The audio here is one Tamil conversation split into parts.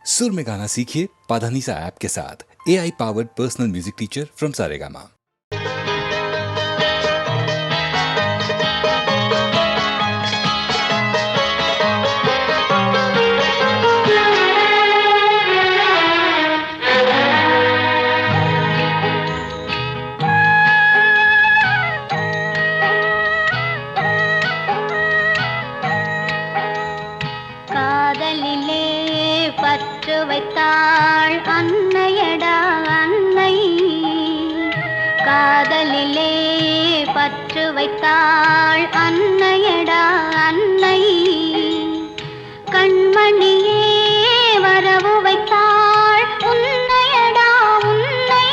सुर में गाना सीखिए पाधानीसा ऐप के साथ। AI powered personal music teacher from Saregama. காதலிலே பற்று வைத்தாள் அன்னையடா அன்னை, காதலிலே பற்று வைத்தாள் அன்னையடா அன்னை, கண்மணியே வரவு வைத்தாள் உன்னையடா உன்னை,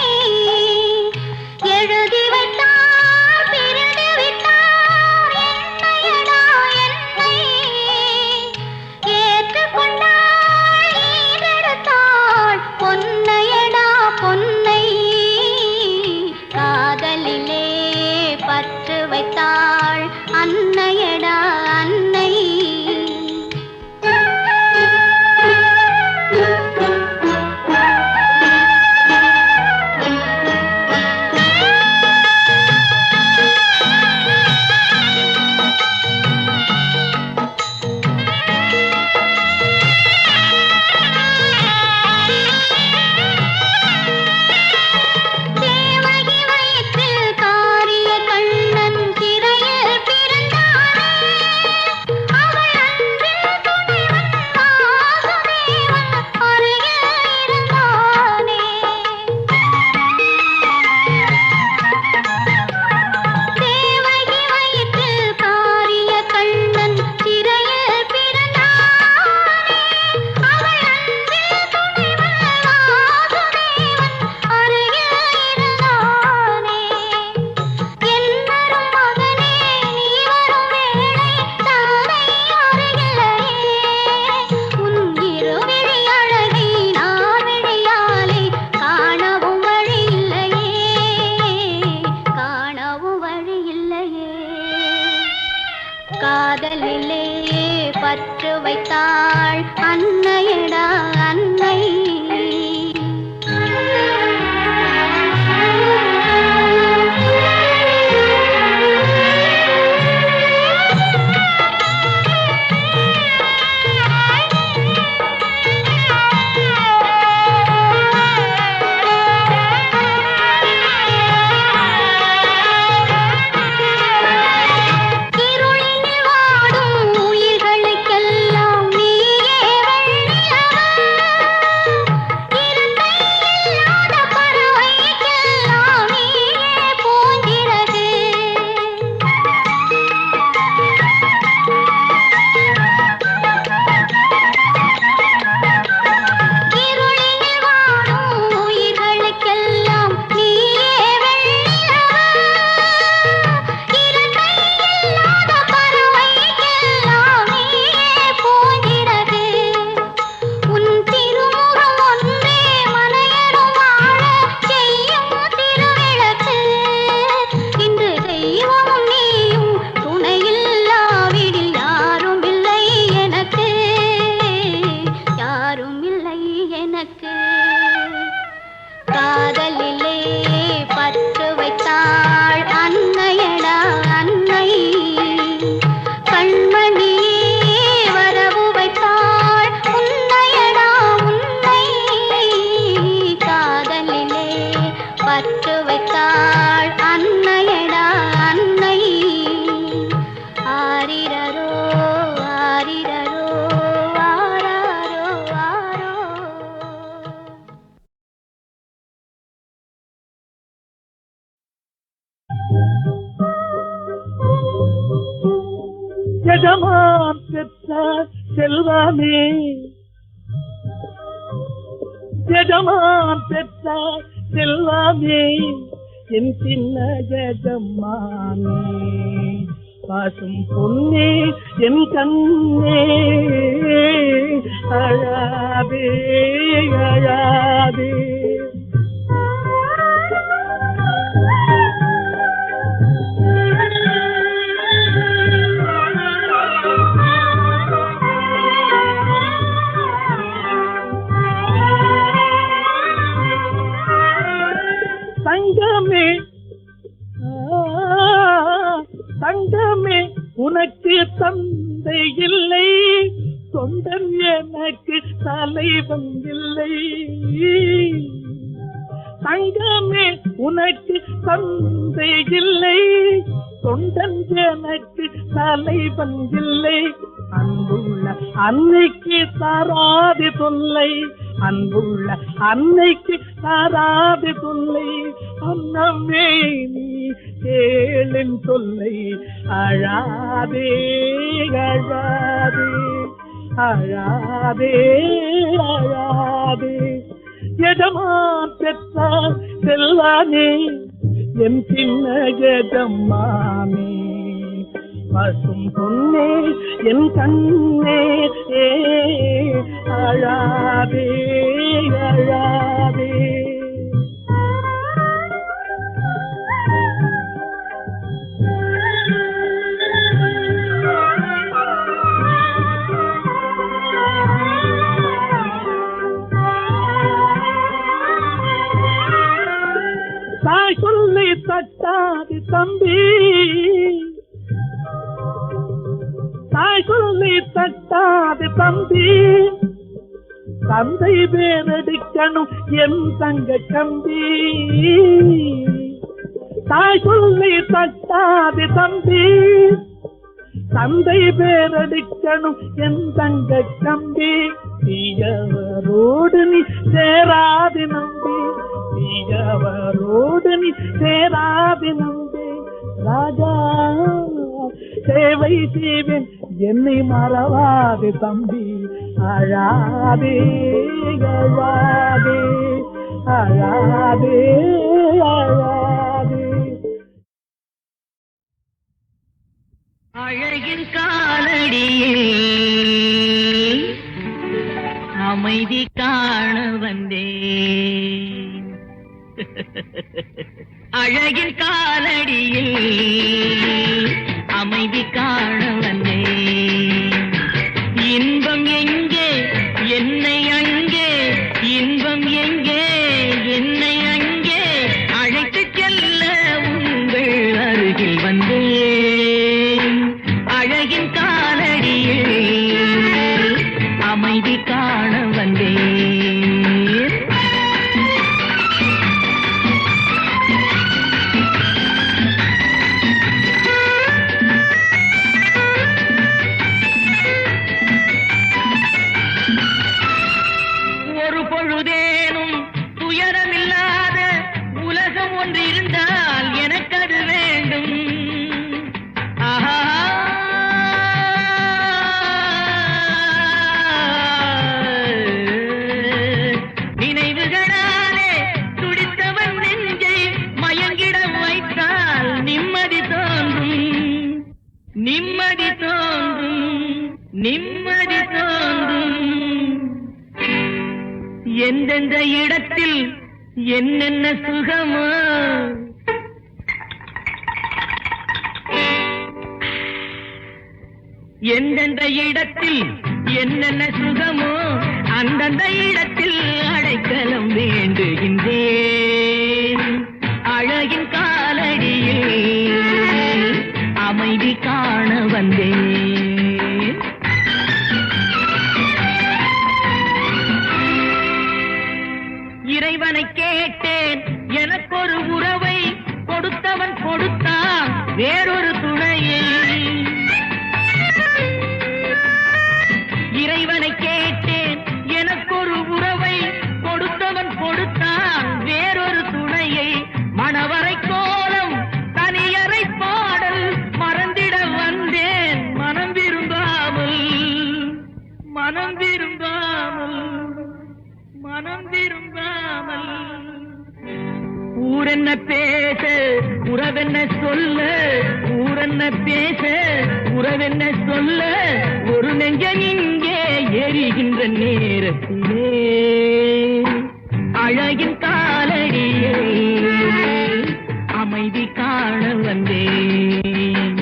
எழுதி வைத்தாள் பிரிந்து விட்டாள் என்னையடா என்னை, ஏற்றுக்கொண்டாள் ஈடெடுத்தாள் பொன்னையடா பொன்னை, காதலிலே பற்று வைத்தாள் அன்னையடா அன்னை. தேவகி வயிற்றில் காரிய கண்ணன் சிறையில் பிறந்தானே, அவள் அன்பில் துணைவன் வாசுதேவன் அருகில் இருந்தானே. தேவகி வயிற்றில் காரிய கண்ணன் சிறையில் பிறந்தானே, அவள் அன்பில் துணைவன் வாசுதேவன் அருகில் இருந்தானே. என்னரும் மகனே நீ வரும் வேளை தந்தை அருகில்லையே, உன் இருவிழி அழகை நான் விழியாலே காணவும் வழி இல்லையே, காணவும் வழி இல்லையே. காதலிலே பற்று வைத்தாள் அன்னையடா அன்னை. இருளினில் வாடும் உயிர்களுக்கெல்லாம் நீயே வெண்ணிலவு, இருட்டை இல்லாத பறவைக்கெல்லாம் நீயே பூஞ்சிறகு. இருளினில் வாடும் உயிர்களுக்கெல்லாம் நீயே வெண்ணிலவு, இருட்டை இல்லாத பறவைக்கெல்லாம் நீயே பூஞ்சிறகு. உன் திருமுகம் ஒன்றே மனையரும் வாழச் செய்யும் திருவிளக்கு, இன்று தெய்வமும் நீயும் துணையில்லாவிடில் யாரும் இல்லை எனக்கு, யாரும் இல்லை எனக்கு. காதலிலே பற்று வைத்தாள் அன்னையடா அன்னை, கண்மணியே வரவு வைத்தாள் உன்னையடா உன்னை, காதலிலே பற்று வைத்தாள் அன்னையடா அன்னை. ஆரிரரோ ஆரிரரோ ஆராரோ ஆரோ. எஜமான் பெற்ற செல்வமே, எஜமான் பெற்ற செல்வமே, என் சின்ன எஜமானே, பாசும் பொன்னே என் கண்ணே, அழாதே அழாதே. தலைவன் இல்லை. தங்கமே உனக்கு தந்தை இல்லை, தொண்டன் எனக்கு தலைவன் இல்லை. அன்புள்ள அன்னைக்கு தாராதி தொல்லை, அன்புள்ள அன்னைக்கு தாராதி தொல்லை. அன்னமே நீ கேளின் தொல்லை, அழாதே அழாதே அழாதே அழாதே. எஜமான் பெற்றார் செல்வானே, என் சின்ன எஜமானே. பசும் பொன்னே என் கண்ணே, அழாதே அழாதே. தாய் சொல்லி தட்டாது தம்பி, தாய் சொல்லி தட்டாது தம்பி. தந்தை பேரெடுக்கணும் என் தங்க கம்பி. தாய் சொல்லி தட்டாது தம்பி, தந்தை பேரெடுக்கணும் என் தங்க கம்பி. தீயவரோடு நீ சேராது நம்பி, தீயவரோடு நீ சேராது நம்பி. ராஜா சேவை செய்வேன் என்னை மறவாது தம்பி. அழாதே அழாதே அழாதே அழாதே. அழகின் காலடியில் அமைதி காண வந்தேன். அழகின் காலடியில் அமைதி காண வந்தேன். இன்பம் எங்கே என்னை அங்கே, இன்பம் எங்கே என்னை அங்கே அழைத்துச் செல்ல உங்கள் அருகில் வந்தேன். அழகின் காலடியில் அமைதி காண வந்தேன். ஒரு பொழுதேனும் துயரமில்லாத உலகம் ஒன்று இருந்தால் எனக்கு அது வேண்டும். ஆஹா, நினைவுகளாலே துடித்தவன் நெஞ்சை மயங்கிட வைத்தால் நிம்மதி தோன்றும், நிம்மதி தோன்றும், நிம்மதி தோன்றும். எந்தெந்த இடத்தில் என்னென்ன சுகமோ, எந்தெந்த இடத்தில் என்னென்ன சுகமோ அந்தந்த இடத்தில் அடைக்கலம் வேண்டுகின்றேன். அழகின் காலடியில் அமைதி காண வந்தேன். இறைவனை கேட்டேன் எனக்கொரு உறவை, கொடுத்தவன் கொடுத்தான் வேறொரு துணையை. இறைவனை கேட்டேன் எனக்கொரு உறவை, கொடுத்தவன் கொடுத்தான் வேறொரு துணையை. மணவரை கோலம் தனியறை பாடல் மறந்திட வந்தேன் மனம் விரும்பாமல், மனம் விரும்பாமல், மனம் விரும்பாமல். ஊரென்ன பேச உறவென்ன சொல்ல, ஊரென்ன பேச உறவென்ன சொல்ல. ஒரு நெஞ்சம் இங்கே எரிகின்ற நேரத்திலே அழகின் காலடியே அமைதி காண வந்தேன்.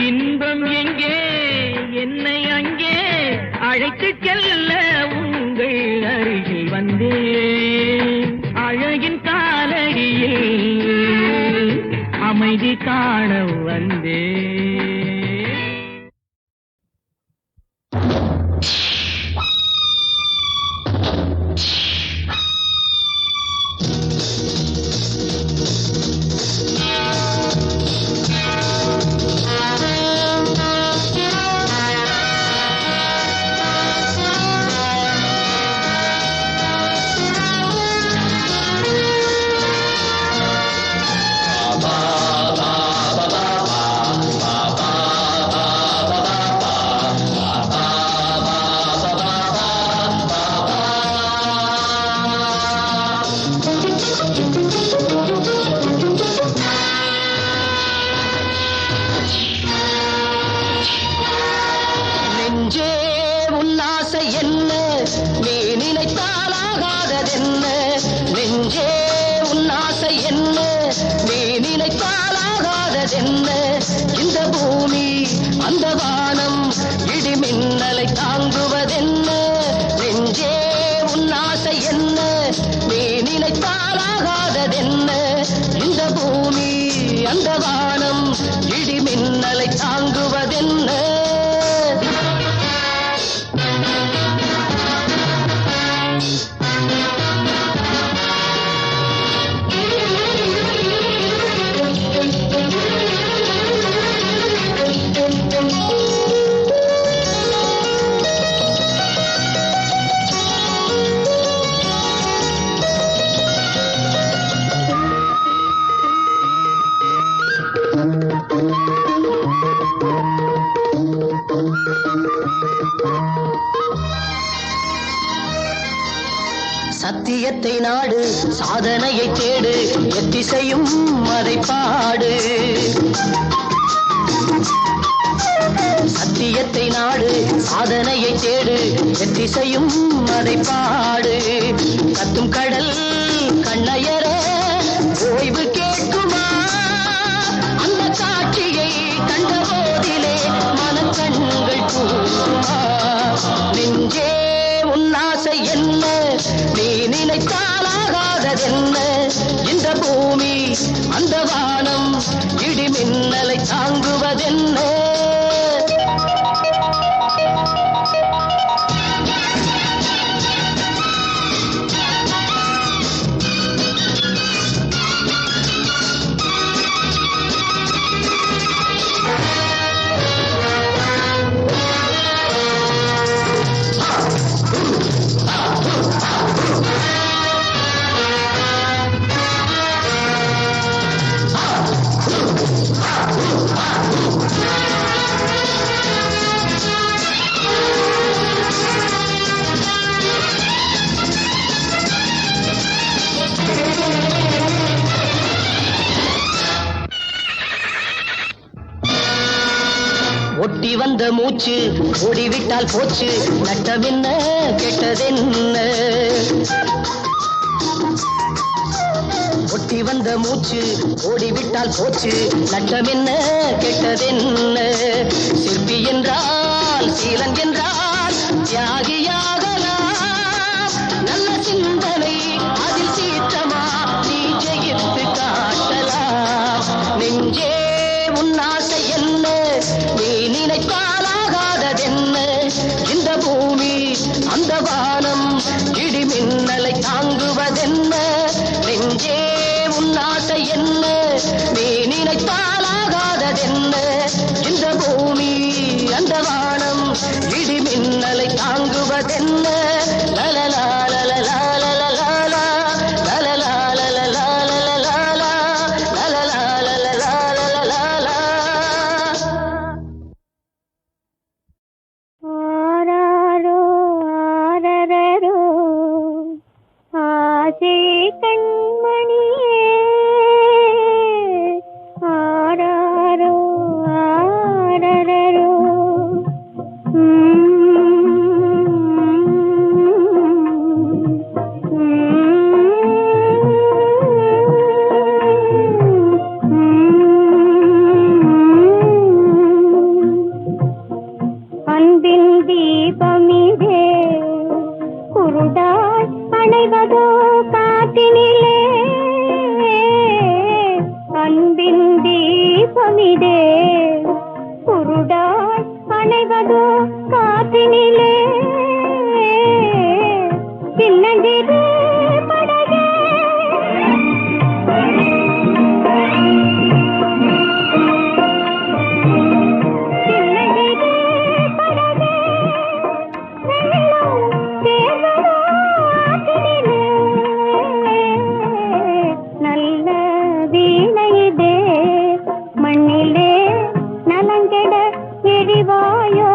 இன்பம் எங்கே என்னை அங்கே அழைத்துச் செல்ல உங்கள் அருகில் வந்தேன். அழகின் காலடியில் அமைதி காண வந்தேன். வானம் இடி மின்னலை தாங்குவதென்ன நெஞ்சே உன் ஆசை என்ன நீ நினைத்தாலாகாததென்ன இந்த பூமி அந்த வானம் இடி மின்னலை தாங்குவதென்ன சத்தியத்தை நாடு சாதனையை தேடு எத்திசையும் அதை பாடு சத்தியத்தை நாடு சாதனையை தேடு எத்திசையும் அதை பாடு கத்தும் கடல் கண்ணயர ஓய்வு கேட்குமா அந்த காட்சியை கண்ட போதிலே மனக்கண்கள் கூறுமா நெஞ்சே உன் ஆசை என்ன நீ நினைத்தாலாகாததென்ன இந்த பூமி அந்த வானம் இடி மின்னலை தாங்குவதென்ன ஒட்டி வந்த மூச்சு ஓடிவிட்டால் போச்சு நட்டமென்ன கெட்டதென்ன ஒட்டி வந்த மூச்சு ஓடிவிட்டால் போச்சு நட்டமென்ன கெட்டதென்ன சிற்பி என்றால் சீலன் என்றால் தியாகியாகலாம் நல்ல சிந்தனை அதில் சீற்றமா நீ ஜெயித்து காட்டலாம் நெஞ்சே உன் ஆசை என்ன நீ நினைத்தாலாகாததென்ன இந்த பூமி அந்த வானம் இடி மின்னலை தாங்குவதென்ன நெஞ்சே உன் ஆசை என்ன நீ நினைத்தாலாகாததென்ன இந்த பூமி அந்த வானம் இடி மின்னலை தாங்குவதென்ன லலலா லலலா லலலா லலலா லலலா லலலா லலலா லலலா லலலா ஆராரோ ஆரரரோ ஆசை கண்மணியே ஆராரோ ஆரரரோ அன்பின் தீபமிதே குருடாய் அணைவதோ காட்டினிலே அன்பின் தீபமிதே குருடாய் அணைவதோ காட்டினிலே சின்னஞ்சிறு படகே சின்னஞ்சிறு படகே வெள்ளம் தேர்வதோ ஆற்றினிலே நல்ல வீணையிதே மண்ணிலே நலங்கெட எரிவாயோ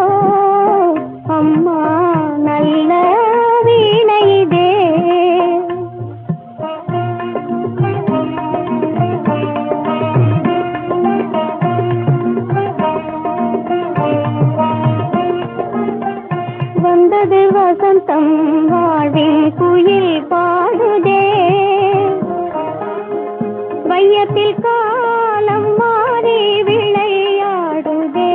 அம்மா நல்ல வீணையிதே வந்தது வசந்தம் வாழ்வில் குயில் பாடுதே வையத்தில் காலம் மாறி விளையாடுதே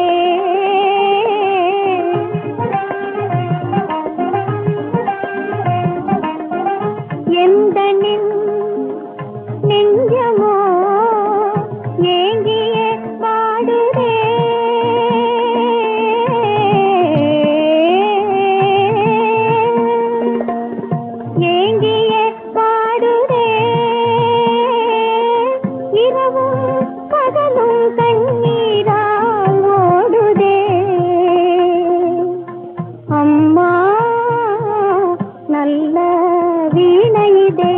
ಇದೆ.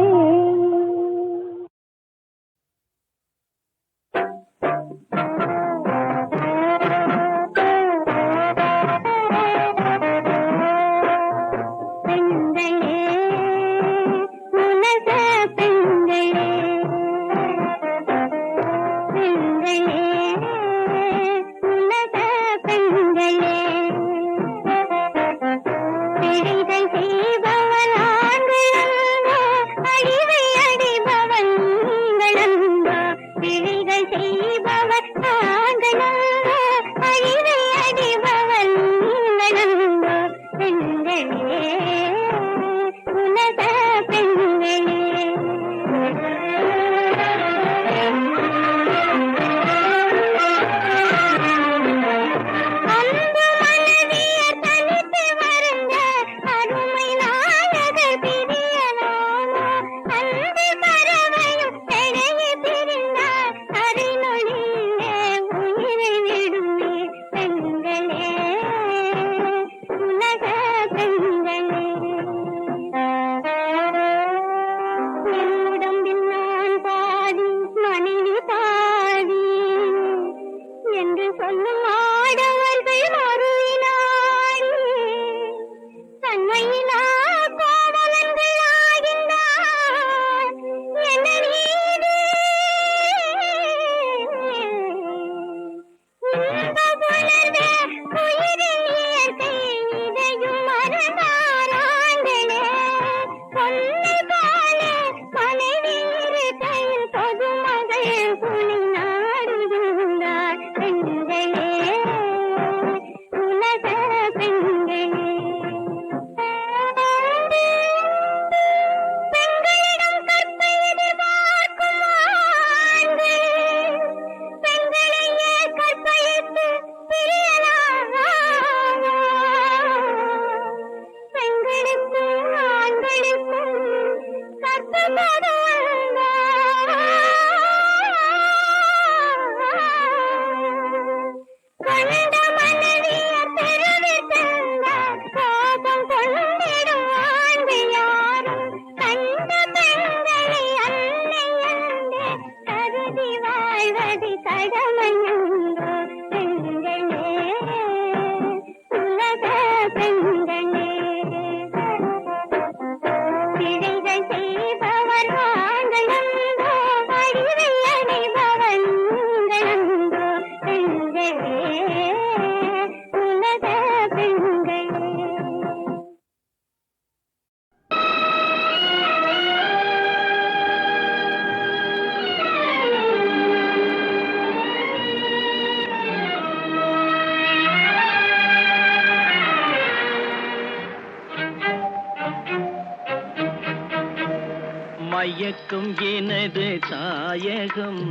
மயக்கம் எனது தாயகம்,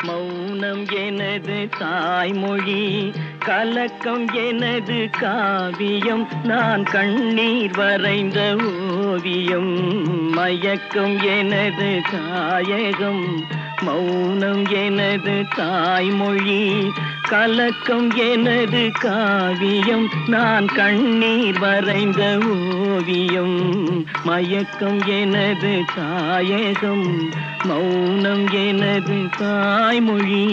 மௌனம் எனது தாய்மொழி, கலக்கம் எனது காவியம், நான் கண்ணீர் வரைந்த ஓவியம். மயக்கம் எனது தாயகம், மௌனம் எனது தாய்மொழி, கலக்கம் எனது காவியம், நான் கண்ணீர் வரைந்த ஓவியம். மயக்கம் எனது தாயகம், மௌனம் எனது தாய்மொழி.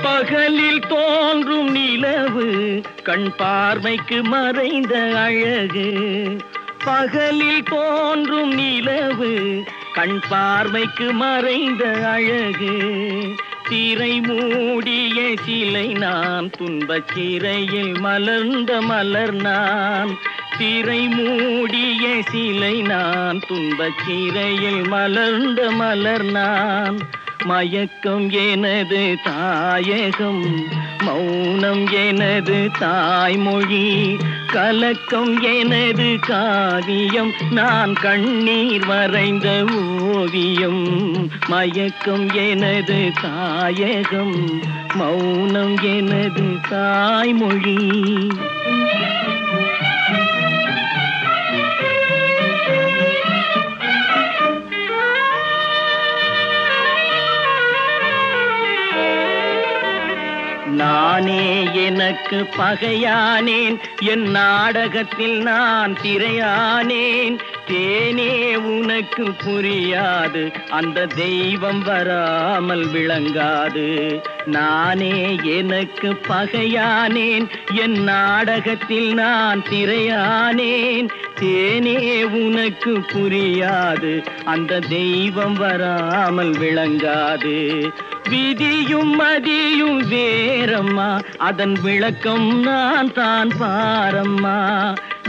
பகலில் தோன்றும் நிலவு கண் பார்வைக்கு மறைந்த அழகு. பகலில் தோன்றும் நிலவு கண் பார்வைக்கு மறைந்த அழகு. திரை மூடிய சிலை நான், துன்பச் சிறையில் மலர்ந்த மலர் நான். திரை மூடிய சிலை நான், துன்பச் சிறையில் மலர்ந்த மலர் நான். மயக்கம் எனது தாயகம், மௌனம் எனது தாய்மொழி, கலக்கம் எனது காவியம், நான் கண்ணீர் வரைந்த ஓவியம். மயக்கம் எனது தாயகம், மௌனம் எனது தாய்மொழி. எனக்கு பகையானேன், என் நாடகத்தில் நான் திரையானேன். தேனே உனக்கு புரியாது, அந்த தெய்வம் வராமல் விளங்காது. நானே எனக்கு பகையானேன், என் நாடகத்தில் நான் திரையானேன். தேனே உனக்கு புரியாது, அந்த தெய்வம் வராமல் விளங்காது. விதியும் மதியும் வேறம்மா, அதன் விளக்கம் நான் தான் பாரம்மா.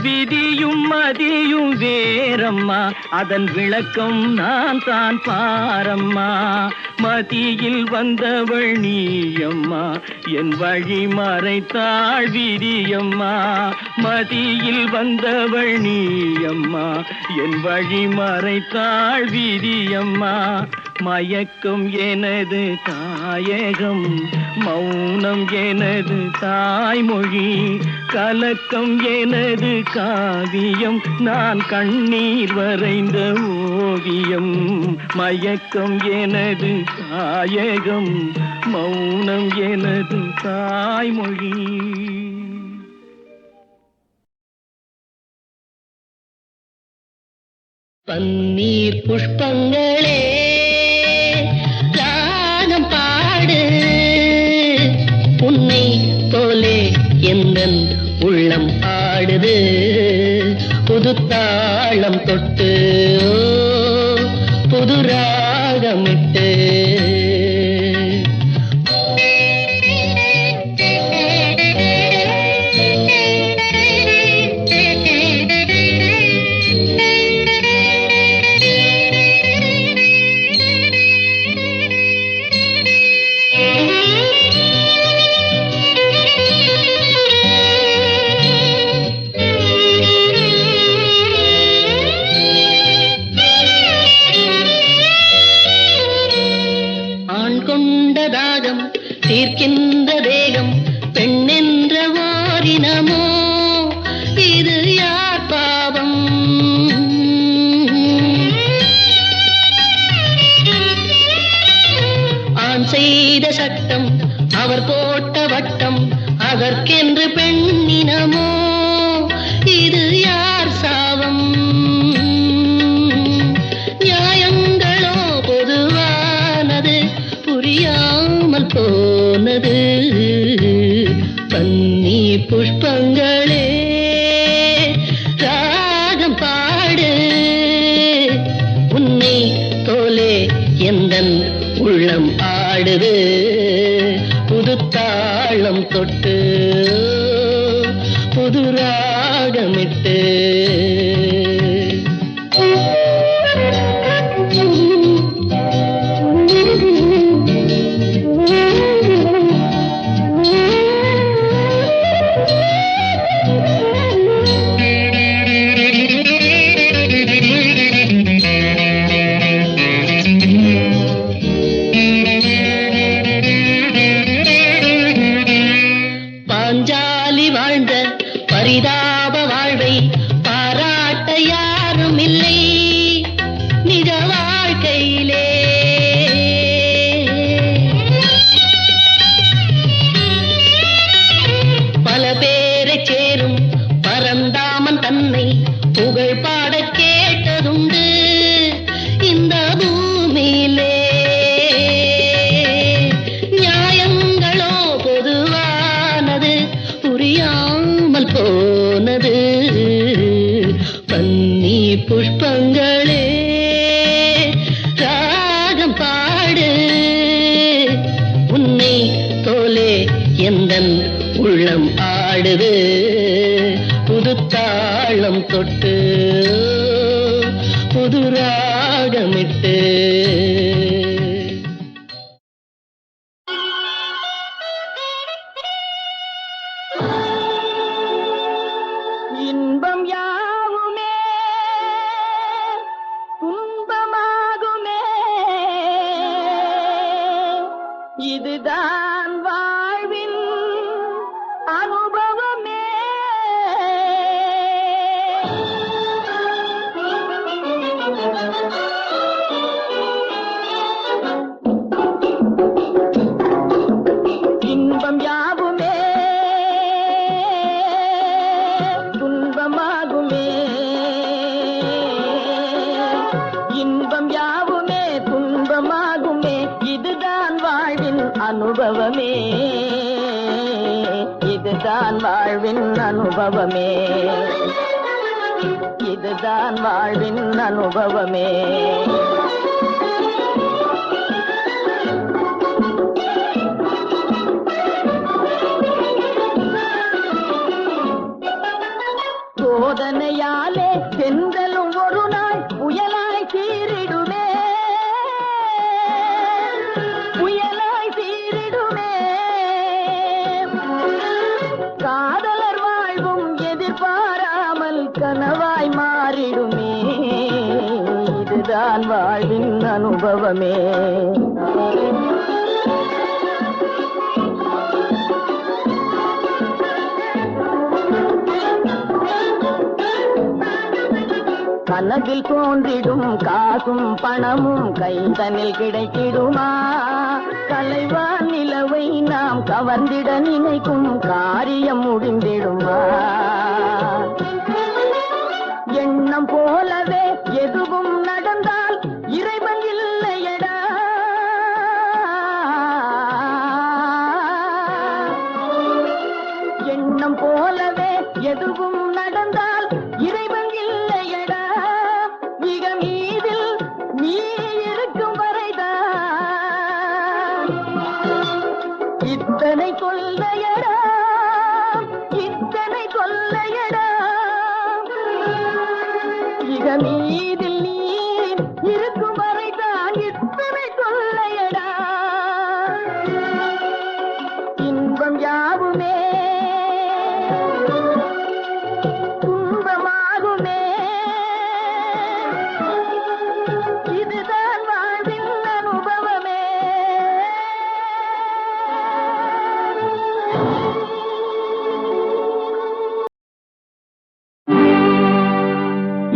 விதியும் மதியும் வேறம்மா, அதன் விளக்கம் நான் தான் பாரம்மா. மதியில் வந்தவள் நீயம்மா, என் வழி மறைத்தாள் விதியம்மா. மதியில் வந்தவள் நீயம்மா, என் வழி மறைத்தாள் விதியம்மா. மயக்கம் எனது தாயகம், மௌனம் எனது தாய்மொழி. கலக்கம் எனது காவியம், நான் கண்ணீர் வரைந்த ஓவியம். மயக்கம் எனது தாயகம், மௌனம் எனது தாய்மொழி. பன்னீர் புஷ்பங்களே ராகம் பாடு, உன்னை போலே எந்தன் உள்ளம் ஆடுது. புது தாளம் தொட்டு புது ராகமிட்டு. தீர்க்கின்ற தேகம் பெண்ணென்ற வாரினமோ, இது யார் பாவம்? ஆண் செய்த சட்டம், அவர் போட்ட வட்டம், அதற்கென்று பெண்ணினமோ, இது யார் சாவம்? நியாயங்களோ பொதுவானது, புரியாமல் போனது. பன்னீர் புஷ்பங்களே ராகம் பாடு, உன்னை போலே எந்தன் உள்ளம் ஆடுது. புது தாளம் தொட்டு புது ராகமிட்டு. பாஞ்சாலி வாழ்ந்த பரிதாப வாழ்வை பாராட்ட யாரும் இல்லை நிஜ வாழ்க்கையிலே. பல பேரை சேரும் பரந்தாமன் தன்னை புகழ் பாட கேட்டதுண்டு இந்த பூமியிலே. நியாயங்களோ பொதுவானது, புரியாமல் போனது. பன்னீர் புஷ்பங்களே ராகம் பாடு, உன்னை போலே எந்தன் உள்ளம் ஆடுது. புது தாளம் தொட்டு புது ராகமிட்டு. இன்பம் யாவுமே துன்பமாகுமே, இதுதான் வாழ்வின் அனுபவமே. அனுபவமே, இதுதான் வாழ்வின் அனுபவமே, இதுதான் வாழ்வின் அனுபவமே. சோதனையாலே செந்தலும் ஒரு நாள் புயலாய் சீரிடுமே, புயலாய் சீரிடுமே. காதலர் வாழ்வும் எதிர்பாராமல் கனவாய் மாறிடுமே, இதுதான் வாழ்வின் அனுபவமே. கனவில் தோன்றிடும் காசும் பணமும் கைதனில் கிடைத்திடுமா? கலைவான் நிலவை நாம் கவர்ந்திட நினைக்கும் காரியம் முடிந்திடுமா? எண்ணம் போலவே எதுவும் நடந்தால் இறைவன் இல்லையடா. எண்ணம் போலவே எதுவும் நடந்தால் இறைவன் இல்லையடா. மிக மீதில் நீ இருக்கும் வரைதான் இத்தனை கொள்ளையடா, இத்தனை கொள்ளையடா. மிக மீதில் நீ இருக்கும் வரைதான் இத்தனை கொள்ளையடா. இன்பம் யாவுமே துன்பமாகுமே, இதுதான் வாழ்வின் அனுபவமே.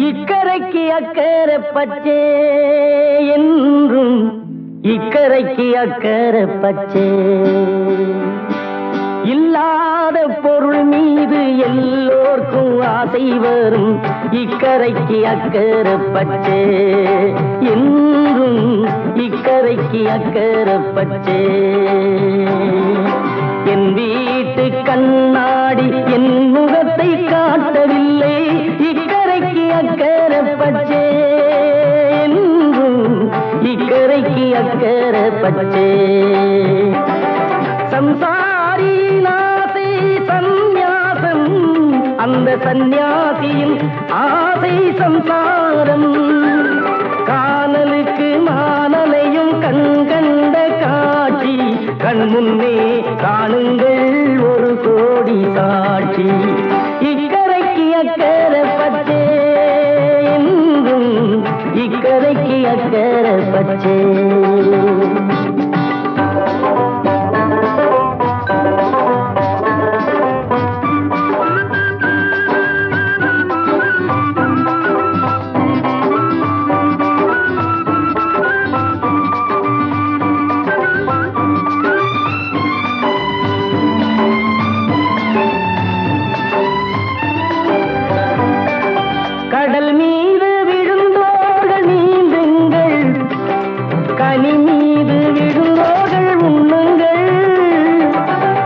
இக்கரைக்கு அக்கறை பச்சை என்றும், இக்கரைக்கு அக்கறை பச்சை. இல்லாத பொருள் மீது எல்லோர்க்கும் ஆசை வரும், இக்கரைக்கு அக்கறை பச்சை என்றும், இக்கரைக்கு அக்கறை பச்சை. என் வீட்டு கண்ணாடி என் முகத்தை காட்டவில்லை, இக்கரைக்கு அக்கறை பச்சை என்றும், இக்கரைக்கு அக்கறை பச்சை. சம்சாரி ஆசை சந்நியாசம், அந்த சந்நியாசியின் ஆசை சம்சாரம். காணலுக்கு மானலையும் கண் கண்ட காட்சி, கண் முன்னே காணுங்கள் ஒரு கோடி சாட்சி. இக்கரைக்கு அக்கறை பச்சை என்றும், இக்கரைக்கு அக்கறை பச்சை. கடல் மீது விழுந்தோர்கள் நீந்துங்கள், கனி மீது விழுந்தோர்கள் உண்ணுங்கள்.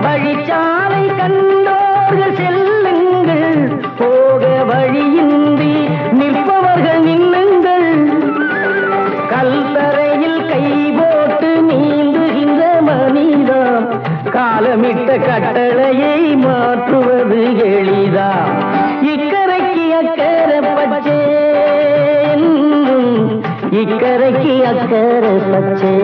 வழிச்சாலை கண்டோர்கள் செல்லுங்கள், போக வழியின்றி நிற்பவர்கள் நின்னுங்கள். கல்தரையில் கை போட்டு நீந்துகின்ற மனிதா, காலமிட்ட கட்டளையை மாற்றுவது எளிதா. இக்கரைக்கு அக்கறை பச்சை என்றும், இக்கரைக்கு அக்கறை பச்சை.